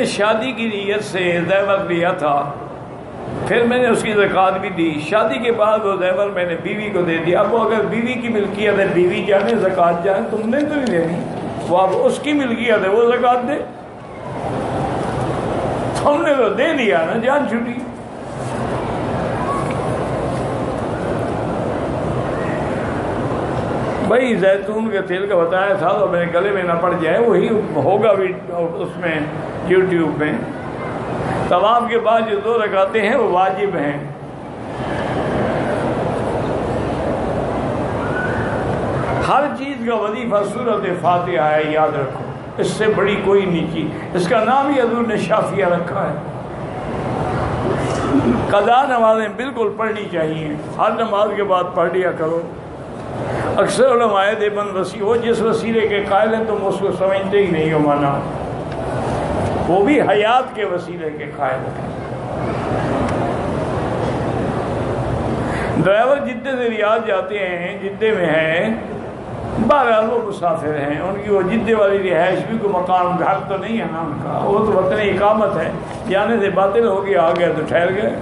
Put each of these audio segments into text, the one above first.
نے شادی کی نیت سے زیور لیا تھا، پھر میں نے اس کی زکوٰۃ بھی دی، شادی کے بعد وہ زیور میں نے بیوی کو دے دیا۔ اب وہ اگر بیوی کی ملکیت ہے، بیوی جانے زکوٰۃ جانے، تم نے تو نہیں دینی، وہ اب اس کی ملکیت ہے، وہ زکوٰۃ دے، تم نے تو دے دیا نا، جان چھٹی۔ بھائی زیتون کے تیل کا بتایا تھا تو میرے گلے میں نہ پڑ جائے، وہی ہوگا بھی اس میں یوٹیوب میں۔ طواف کے بعد جو 2 رکعتیں ہیں وہ واجب ہیں۔ ہر چیز کا وظیفہ سورۃ فاتحہ ہے، یاد رکھو، اس سے بڑی کوئی نہیں چیز۔ اس کا نام ہی حضور نے شافیہ رکھا ہے۔ قضا نمازیں بالکل پڑھنی چاہیے، ہر نماز کے بعد پڑھ لیا کرو۔ اکثر علماء دیوبند وہ جس وسیلے کے قائل ہیں تم اس کو سمجھتے ہی نہیں ہو مانا، وہ بھی حیات کے وسیلے کے قائل ہیں۔ ڈرائیور جدے سے ریاض جاتے ہیں، جدے میں ہیں، بہرحال وہ مسافر ہیں، ان کی وہ جدے والی رہائش بھی کوئی مقام گھر تو نہیں ہے نا ان کا، وہ تو وطن اقامت ہے، جانے سے باطل ہو گیا، آ گئے تو ٹھہر گئے۔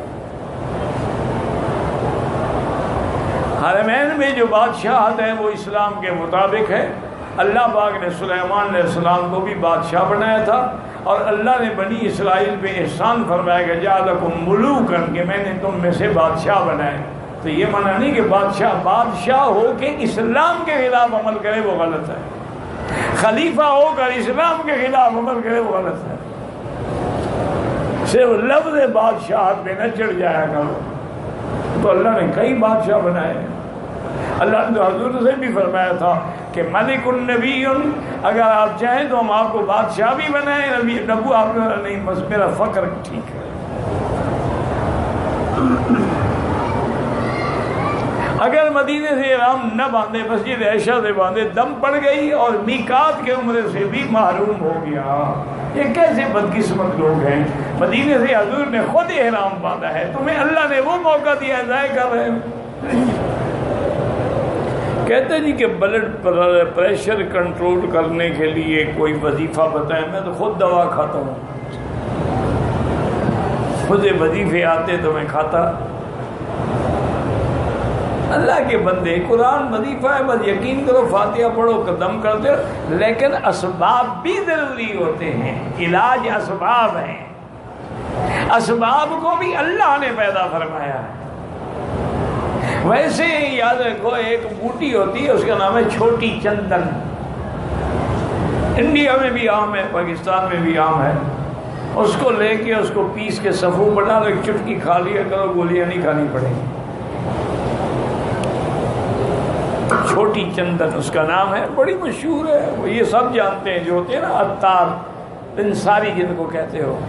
حرمین میں جو بادشاہت ہے وہ اسلام کے مطابق ہے۔ اللہ پاک نے سلیمان علیہ السلام کو بھی بادشاہ بنایا تھا، اور اللہ نے بنی اسرائیل پہ احسان فرمایا کہ جعلکم ملوکا، کہ میں نے تم میں سے بادشاہ بنائے۔ تو یہ منع نہیں کہ بادشاہ ہو کے اسلام کے خلاف عمل کرے، وہ غلط ہے۔ خلیفہ ہو کر اسلام کے خلاف عمل کرے، وہ غلط ہے۔ صرف لفظ بادشاہت پہ نہ چڑھ جایا کرو، تو اللہ نے کئی بادشاہ بنائے۔ اللہ نے حضور سے بھی فرمایا تھا کہ ملک النبی، اگر آپ چاہیں تو ہم آپ کو بادشاہ بھی بنائیں، نبو آپ نے نہیں، بس میرا فقر ٹھیک ہے۔ اگر مدینے سے احرام نہ باندھے، مسجد عائشہ سے باندھے، دم پڑ گئی اور میقات کے عمرے سے بھی محروم ہو گیا۔ یہ کیسے بدقسمت لوگ ہیں، مدینے سے حضور نے خود احرام باندھا ہے، تمہیں اللہ نے وہ موقع دیا، ضائع کر رہے ہو۔ کہتے جی کہ بلڈ پریشر کنٹرول کرنے کے لیے کوئی وظیفہ بتائیں، میں تو خود دوا کھاتا ہوں، مجھے وظیفے آتے تو میں کھاتا۔ اللہ کے بندے، قرآن وظیفہ ہے، بس یقین کرو، فاتحہ پڑھو، قدم کرتے ہو، لیکن اسباب بھی ضروری ہوتے ہیں، علاج اسباب ہیں، اسباب کو بھی اللہ نے پیدا فرمایا ہے۔ ویسے یاد رکھو، ایک بوٹی ہوتی ہے، اس کا نام ہے چھوٹی چندن، انڈیا میں بھی عام ہے، پاکستان میں بھی عام ہے۔ اس کو لے کے اس کو پیس کے صفو بنا لو، ایک چٹکی کھا لیا کرو، گولیاں نہیں کھانی پڑیں گی۔ چھوٹی چندن اس کا نام ہے، بڑی مشہور ہے، وہ یہ سب جانتے ہیں جو ہوتے ہیں نا عطار، انصاری جن کو کہتے ہو۔